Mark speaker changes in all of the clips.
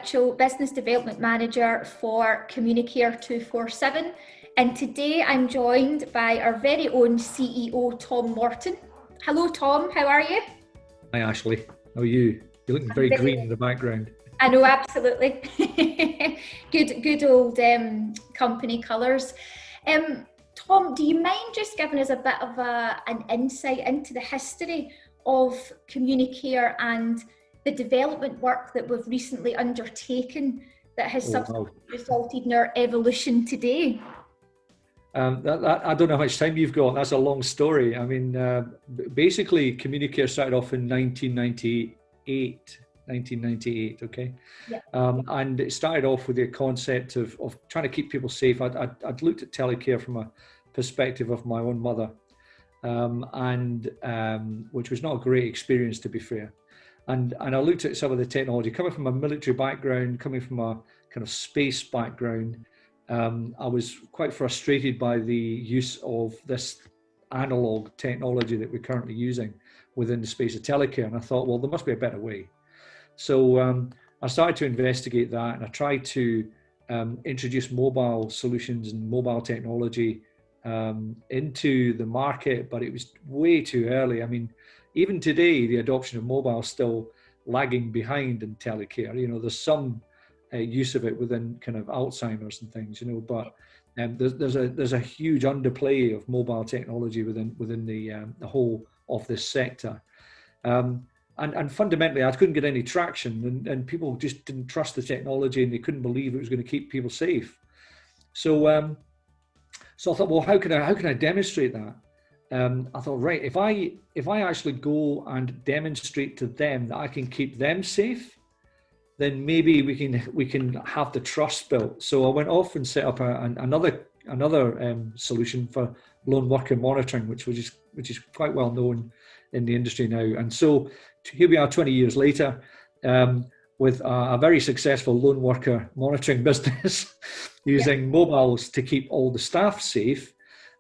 Speaker 1: Mitchell, Business Development Manager for Communicare247. And today I'm joined by our very own CEO, Tom Morton. Hello, Tom. How are you?
Speaker 2: Hi, Ashley. How are you? You're looking very green in the background.
Speaker 1: I know, absolutely. Good old company colours. Tom, do you mind just giving us a bit of an insight into the history of Communicare and the development work that we've recently undertaken that has subsequently resulted in our evolution today?
Speaker 2: I don't know how much time you've got. That's a long story. I mean, basically, Communicare started off in 1998, okay?
Speaker 1: Yeah.
Speaker 2: And it started off with the concept of trying to keep people safe. I'd looked at telecare from a perspective of my own mother, which was not a great experience, to be fair. And I looked at some of the technology, coming from a military background, coming from a kind of space background. I was quite frustrated by the use of this analog technology that we're currently using within the space of telecare. And I thought, well, there must be a better way. So I started to investigate that, and I tried to introduce mobile solutions and mobile technology into the market, but it was way too early. I mean, even today, the adoption of mobile is still lagging behind in telecare. You know, there's some use of it within kind of Alzheimer's and things, you know, but there's a huge underplay of mobile technology within the whole of this sector. And fundamentally, I couldn't get any traction, and people just didn't trust the technology, and they couldn't believe it was going to keep people safe. So I thought, well, how can I demonstrate that? I thought, right, if I actually go and demonstrate to them that I can keep them safe, then maybe we can have the trust built. So I went off and set up another solution for lone worker monitoring, which is quite well known in the industry now. And so here we are 20 years later, with a very successful lone worker monitoring business using mobiles to keep all the staff safe.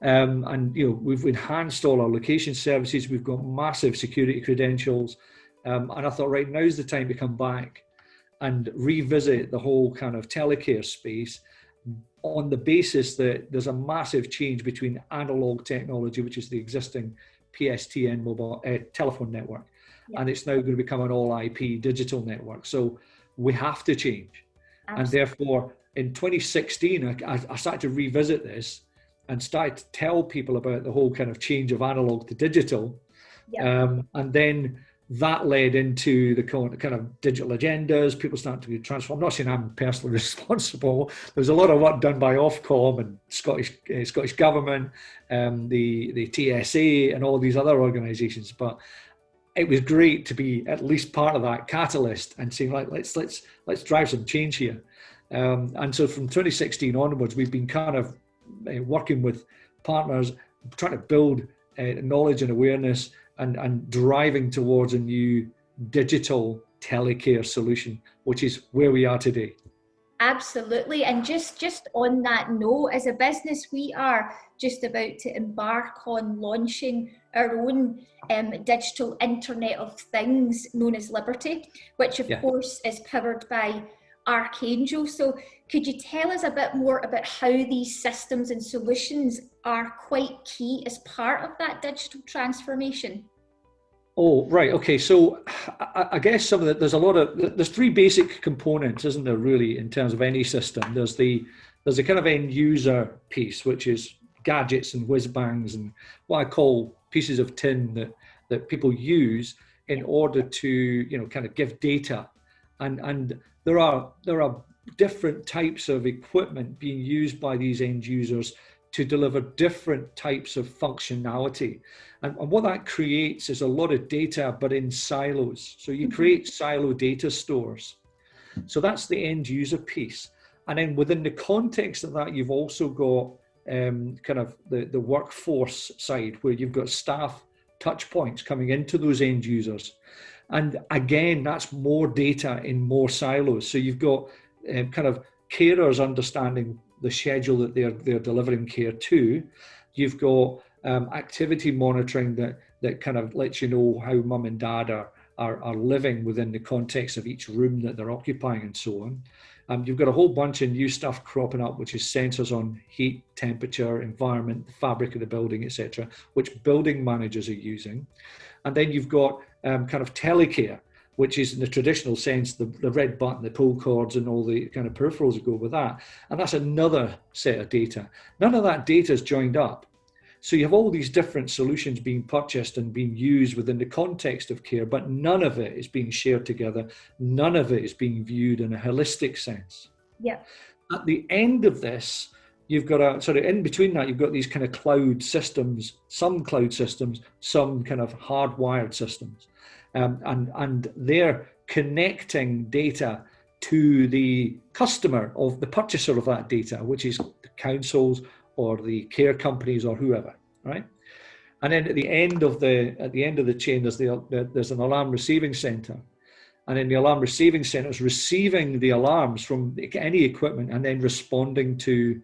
Speaker 2: And you know, we've enhanced all our location services. We've got massive security credentials. And I thought, right, now's the time to come back and revisit the whole kind of telecare space on the basis that there's a massive change between analog technology, which is the existing PSTN mobile telephone network, and it's now going to become an all IP digital network. So we have to change. Absolutely. And therefore, in 2016, I started to revisit this and started to tell people about the whole kind of change of analog to digital. And then that led into the kind of digital agendas. People started to be transformed. I'm not saying I'm personally responsible. There's a lot of work done by Ofcom and Scottish Government, the TSA, and all these other organisations. But it was great to be at least part of that catalyst and saying, like, let's drive some change here. And so from 2016 onwards, we've been kind of working with partners, trying to build knowledge and awareness, and driving towards a new digital telecare solution, which is where we are today.
Speaker 1: Absolutely. And just on that note, as a business, we are just about to embark on launching our own digital Internet of Things known as Liberty, which of course is powered by Archangel. So could you tell us a bit more about how these systems and solutions are quite key as part of that digital transformation?
Speaker 2: Oh, right. Okay. So I guess there's three basic components, isn't there, really, in terms of any system? There's the kind of end user piece, which is gadgets and whiz bangs and what I call pieces of tin that people use in order to, you know, kind of give data. And there are different types of equipment being used by these end users to deliver different types of functionality. And what that creates is a lot of data, but in silos. So you create silo data stores. So that's the end user piece. And then within the context of that, you've also got kind of the workforce side, where you've got staff touch points coming into those end users. And again, that's more data in more silos. So you've got kind of carers understanding the schedule that they're delivering care to. You've got activity monitoring that kind of lets you know how mum and dad are are living within the context of each room that they're occupying and so on. You've got a whole bunch of new stuff cropping up, which is sensors on heat, temperature, environment, fabric of the building, etc., which building managers are using. And then you've got kind of telecare, which is in the traditional sense, the red button, the pull cords and all the kind of peripherals that go with that. And that's another set of data. None of that data is joined up. So you have all these different solutions being purchased and being used within the context of care, but none of it is being shared together. None of it is being viewed in a holistic sense.
Speaker 1: Yeah.
Speaker 2: At the end of this, you've got in between that, you've got these kind of cloud systems, some kind of hardwired systems. And they're connecting data to the customer of the purchaser of that data, which is the councils or the care companies or whoever, right? And then at the end of the chain, there's an alarm receiving center, and then the alarm receiving center is receiving the alarms from any equipment and then responding to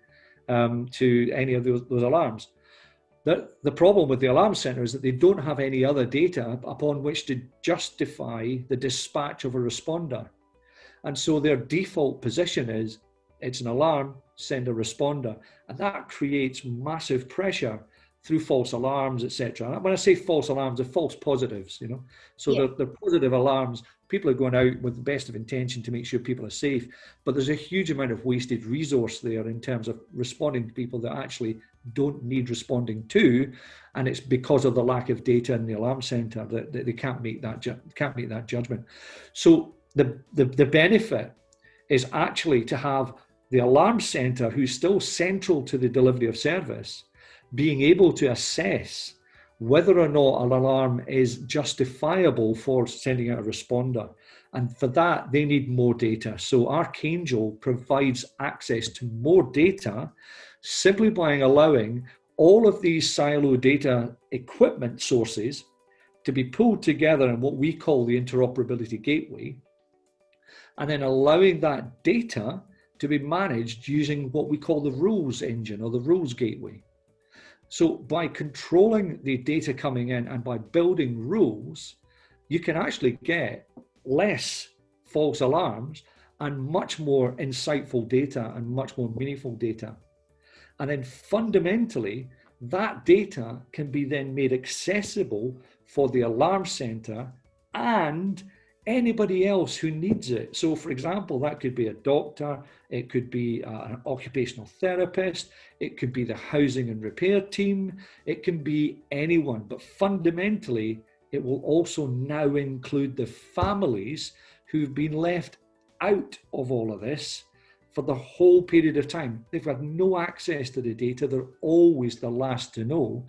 Speaker 2: any of those alarms. The problem with the alarm center is that they don't have any other data upon which to justify the dispatch of a responder. And so their default position is, it's an alarm, send a responder. And that creates massive pressure through false alarms, etc. When I say false alarms, they're false positives, you know. So
Speaker 1: Yeah.
Speaker 2: they're positive alarms. People are going out with the best of intention to make sure people are safe, but there's a huge amount of wasted resource there in terms of responding to people that actually don't need responding to, and it's because of the lack of data in the alarm center that they can't make that judgment. So the benefit is actually to have the alarm center, who's still central to the delivery of service, being able to assess whether or not an alarm is justifiable for sending out a responder. And for that, they need more data. So Archangel provides access to more data simply by allowing all of these silo data equipment sources to be pulled together in what we call the interoperability gateway, and then allowing that data to be managed using what we call the rules engine or the rules gateway. So by controlling the data coming in and by building rules, you can actually get less false alarms and much more insightful data and much more meaningful data. And then fundamentally, that data can be then made accessible for the alarm center and anybody else who needs it. So for example, that could be a doctor, it could be an occupational therapist, it could be the housing and repair team, it can be anyone, but fundamentally, it will also now include the families who've been left out of all of this for the whole period of time. They've had no access to the data, they're always the last to know,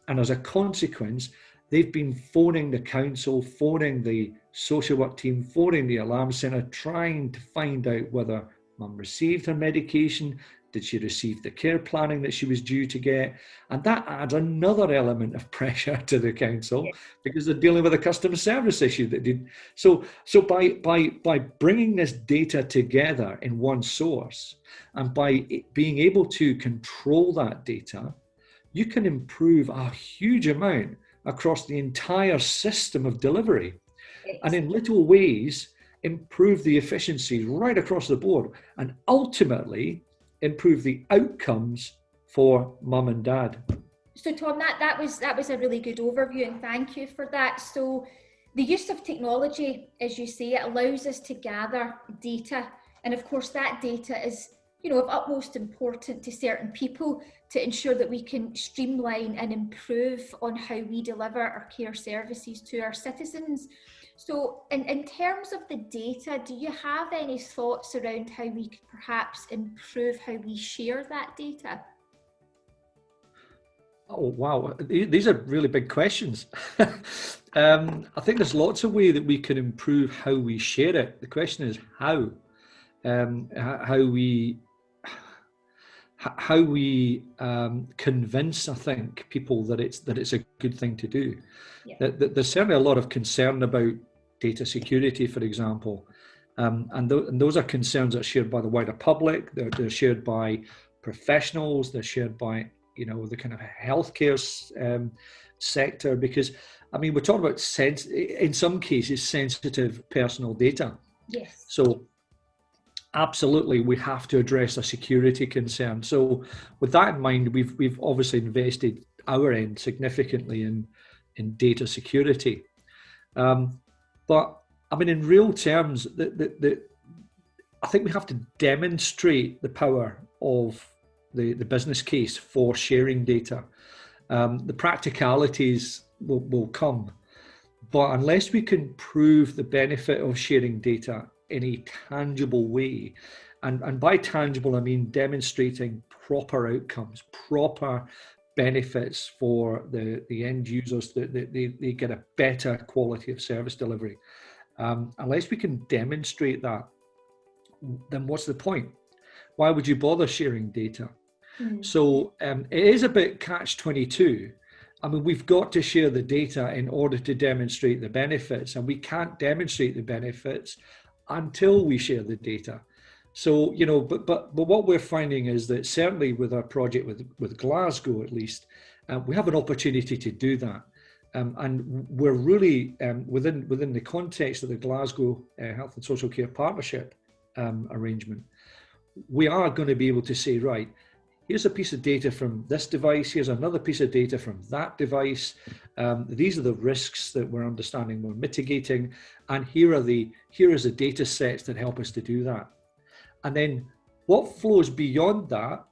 Speaker 2: and as a consequence, they've been phoning the council, phoning the social work team, phoning the alarm centre, trying to find out whether mum received her medication, did she receive the care planning that she was due to get? And that adds another element of pressure to the council because they're dealing with a customer service issue that did. So by bringing this data together in one source and by being able to control that data, you can improve a huge amount across the entire system of delivery, and in little ways improve the efficiency right across the board, and ultimately improve the outcomes for mum and dad.
Speaker 1: So Tom, that was a really good overview, and thank you for that. So the use of technology, as you say, it allows us to gather data, and of course that data is, you know, of utmost importance to certain people to ensure that we can streamline and improve on how we deliver our care services to our citizens. So in terms of the data, do you have any thoughts around how we could perhaps improve how we share that data?
Speaker 2: Oh, wow. These are really big questions. I think there's lots of ways that we can improve how we share it. The question is how we convince, I think, people that it's a good thing to do. Yeah. There's certainly a lot of concern about data security, for example, and those are concerns that are shared by the wider public. They're shared by professionals. They're shared by, you know, the kind of healthcare sector, because I mean, we're talking about in some cases, sensitive personal data.
Speaker 1: Yes.
Speaker 2: So absolutely, we have to address a security concern. So with that in mind, we've obviously invested our end significantly in data security. But I mean, in real terms, I think we have to demonstrate the power of the business case for sharing data. The practicalities will come, but unless we can prove the benefit of sharing data in a tangible way, and by tangible I mean demonstrating proper outcomes, proper benefits for the end users, that they get a better quality of service delivery. Unless we can demonstrate that, then what's the point? Why would you bother sharing data? So it is a bit catch-22. I mean, we've got to share the data in order to demonstrate the benefits, and we can't demonstrate the benefits until we share the data. So, you know, but what we're finding is that certainly with our project with Glasgow, at least, we have an opportunity to do that. And we're really within the context of the Glasgow Health and Social Care Partnership arrangement, we are going to be able to say, right, here's a piece of data from this device, here's another piece of data from that device. These are the risks that we're understanding, we're mitigating, and here is the data sets that help us to do that. And then what flows beyond that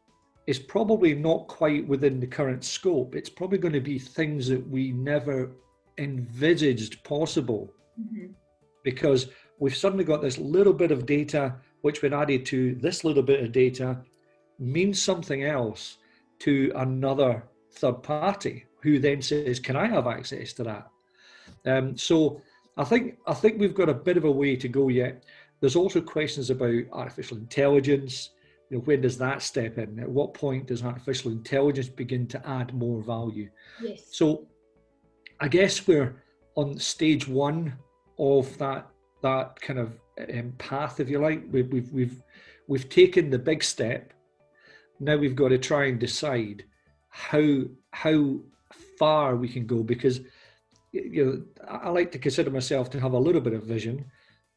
Speaker 2: is probably not quite within the current scope. It's probably going to be things that we never envisaged possible, because we've suddenly got this little bit of data which when added to this little bit of data means something else to another third party who then says, can I have access to that? So I think we've got a bit of a way to go yet. There's also questions about artificial intelligence. You know, when does that step in? At what point does artificial intelligence begin to add more value?
Speaker 1: Yes.
Speaker 2: So I guess we're on stage one of that kind of path, if you like. We've taken the big step. Now we've got to try and decide how far we can go, because you know, I like to consider myself to have a little bit of vision,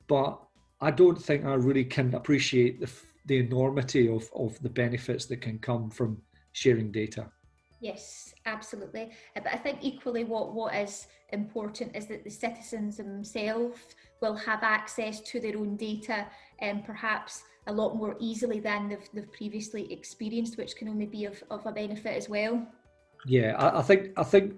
Speaker 2: but I don't think I really can appreciate the enormity of the benefits that can come from sharing data.
Speaker 1: Yes, absolutely. But I think equally what is important is that the citizens themselves will have access to their own data, and perhaps a lot more easily than they've previously experienced, which can only be of a benefit as well.
Speaker 2: Yeah, I think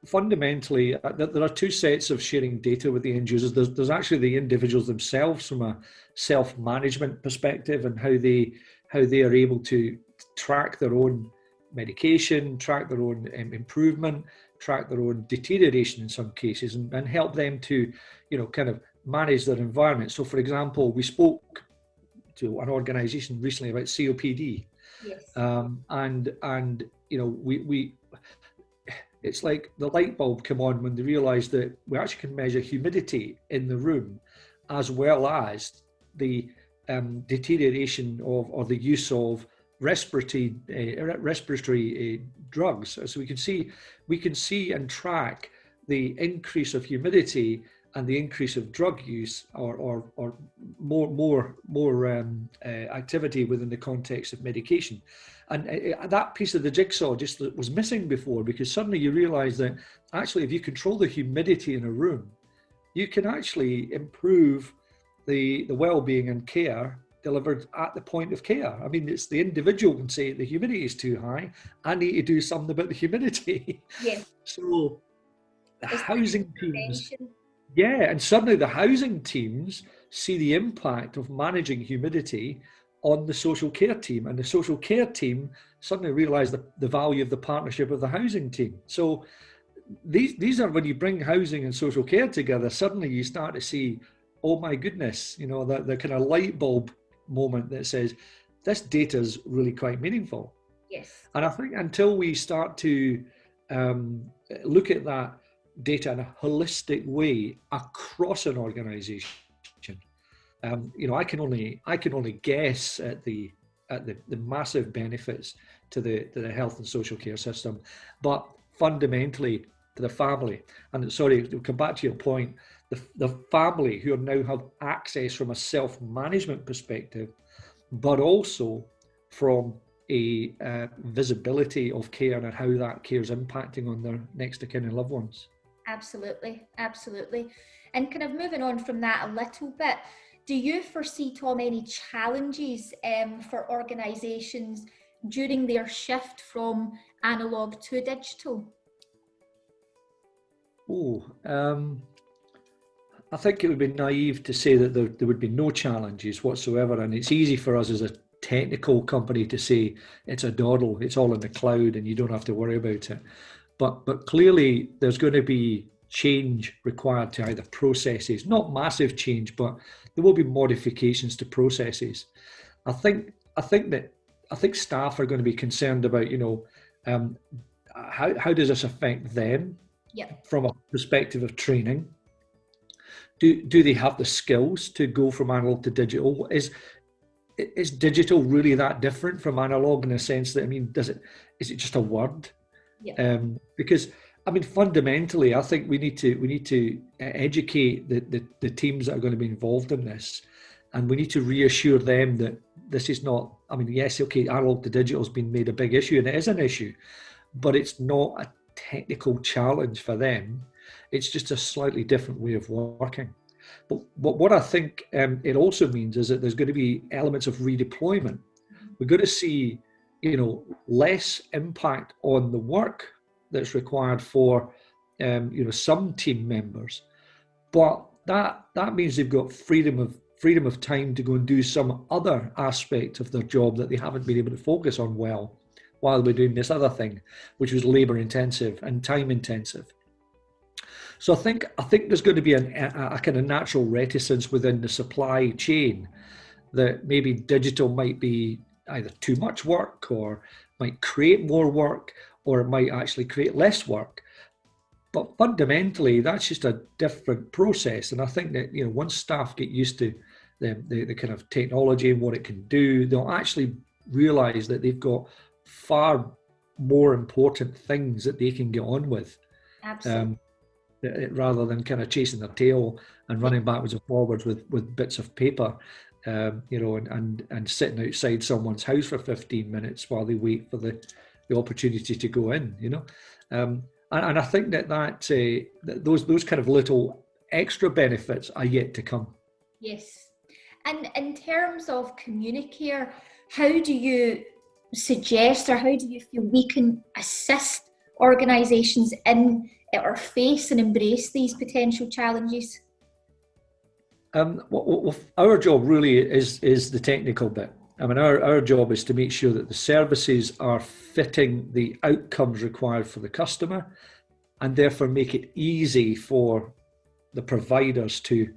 Speaker 2: fundamentally there are two sets of sharing data with the end users. There's actually the individuals themselves from a self-management perspective, and how they are able to track their own medication, track their own improvement, track their own deterioration in some cases, and help them to, you know, kind of manage their environment. So, for example, we spoke to an organisation recently about COPD.
Speaker 1: Yes.
Speaker 2: And you know, we it's like the light bulb came on when they realised that we actually can measure humidity in the room, as well as the deterioration of, or the use of respiratory drugs. So we can see and track the increase of humidity and the increase of drug use, or more activity within the context of medication. And that piece of the jigsaw just was missing before, because suddenly you realize that actually if you control the humidity in a room, you can actually improve the well-being and care delivered at the point of care. I mean, it's the individual can say the humidity is too high, I need to do something about the humidity.
Speaker 1: Yes.
Speaker 2: So the housing teams, yeah, and suddenly the housing teams see the impact of managing humidity on the social care team, and the social care team suddenly realize the value of the partnership of the housing team. So these are, when you bring housing and social care together, suddenly you start to see, oh my goodness, you know, the kind of light bulb moment that says this data is really quite meaningful.
Speaker 1: Yes.
Speaker 2: And I think until we start to look at that data in a holistic way across an organization, you know, I can only guess at the massive benefits to the health and social care system. But fundamentally, to the family. And sorry, to come back to your point, the family who now have access from a self-management perspective, but also from a visibility of care and how that care is impacting on their next of kin and loved ones.
Speaker 1: Absolutely, absolutely. And kind of moving on from that a little bit, do you foresee, Tom, any challenges for organisations during their shift from analogue to digital?
Speaker 2: I think it would be naive to say that there would be no challenges whatsoever. And it's easy for us as a technical company to say it's a doddle, it's all in the cloud and you don't have to worry about it. But clearly there's going to be change required to either processes, not massive change, but there will be modifications to processes. I think staff are going to be concerned about, how does this affect them?
Speaker 1: Yep.
Speaker 2: From a perspective of training. Do they have the skills to go from analog to digital? Is digital really that different from analog in the sense that, is it just a word?
Speaker 1: Yeah.
Speaker 2: Because fundamentally, I think we need to educate the teams that are going to be involved in this, and we need to reassure them that this is not. Yes, okay, analog to digital has been made a big issue, and it is an issue, but it's not a technical challenge for them. It's just a slightly different way of working. But what I think it also means is that there's going to be elements of redeployment. We're going to see, less impact on the work that's required for, some team members. But that means they've got freedom of time to go and do some other aspect of their job that they haven't been able to focus on well while we're doing this other thing, which was labor intensive and time intensive. So I think there's going to be a kind of natural reticence within the supply chain that maybe digital might be either too much work or might create more work, or it might actually create less work. But fundamentally, that's just a different process. And I think that, once staff get used to the kind of technology and what it can do, they'll actually realize that they've got far more important things that they can get on with.
Speaker 1: Absolutely.
Speaker 2: Rather than kind of chasing their tail and running backwards and forwards with bits of paper, and sitting outside someone's house for 15 minutes while they wait for the opportunity to go in, and I think that those kind of little extra benefits are yet to come.
Speaker 1: Yes. And in terms of Communicare, how do you suggest, or how do you feel we can assist organisations in or face and embrace these potential challenges?
Speaker 2: Well, our job really is the technical bit. Our job is to make sure that the services are fitting the outcomes required for the customer, and therefore make it easy for the providers to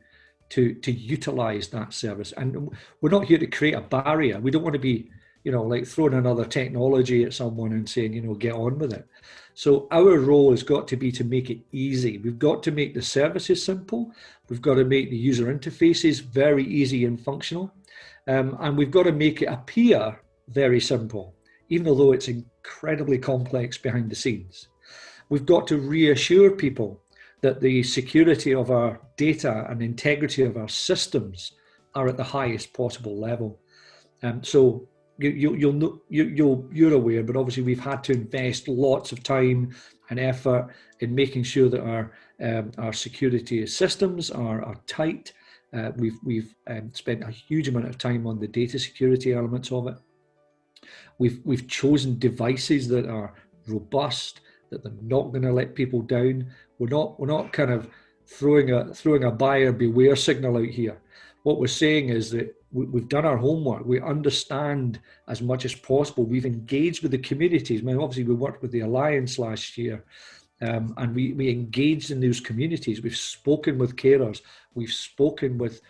Speaker 2: utilise that service. And we're not here to create a barrier. We don't want to be, like throwing another technology at someone and saying, get on with it. So our role has got to be to make it easy. We've got to make the services simple. We've got to make the user interfaces very easy and functional. And we've got to make it appear very simple, even though it's incredibly complex behind the scenes. We've got to reassure people that the security of our data and integrity of our systems are at the highest possible level. So you're aware, but obviously we've had to invest lots of time and effort in making sure that our security systems are tight. We've spent a huge amount of time on the data security elements of it. We've chosen devices that are robust, that they're not going to let people down. We're not kind of throwing a buyer beware signal out here. What we're saying is that we've done our homework. We understand as much as possible. We've engaged with the communities. Obviously, we worked with the Alliance last year, and we engaged in those communities. We've spoken with carers. We've spoken with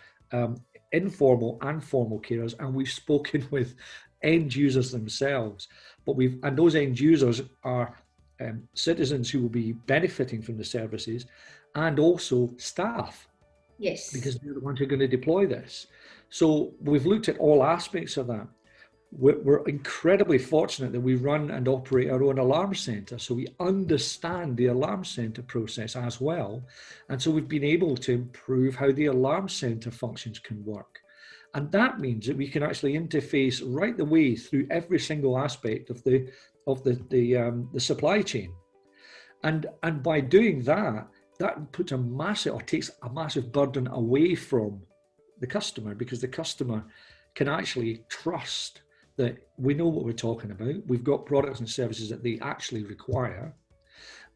Speaker 2: informal and formal carers, and we've spoken with end users themselves. And those end users are citizens who will be benefiting from the services, and also staff.
Speaker 1: Yes.
Speaker 2: Because they're the ones who are going to deploy this. So we've looked at all aspects of that. We're incredibly fortunate that we run and operate our own alarm center, so we understand the alarm center process as well. And so we've been able to improve how the alarm center functions can work. And that means that we can actually interface right the way through every single aspect of the supply chain. And by doing that, that puts takes a massive burden away from the customer, because the customer can actually trust that we know what we're talking about. We've got products and services that they actually require,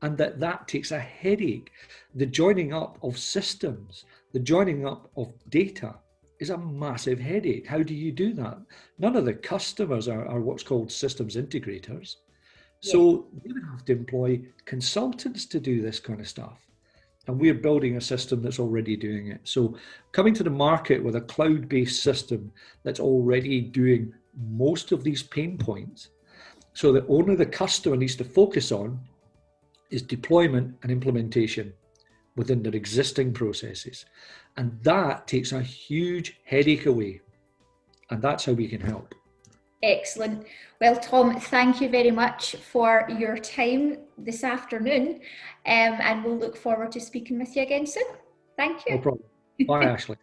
Speaker 2: and that takes a headache. The joining up of systems, the joining up of data is a massive headache. How do you do that? None of the customers are what's called systems integrators. So they would have to employ consultants to do this kind of stuff. And we're building a system that's already doing it. So coming to the market with a cloud-based system that's already doing most of these pain points, so that only the customer needs to focus on is deployment and implementation within their existing processes. And that takes a huge headache away. And that's how we can help.
Speaker 1: Excellent. Well, Tom, thank you very much for your time this afternoon, and we'll look forward to speaking with you again soon. Thank you.
Speaker 2: No problem. Bye, Ashley.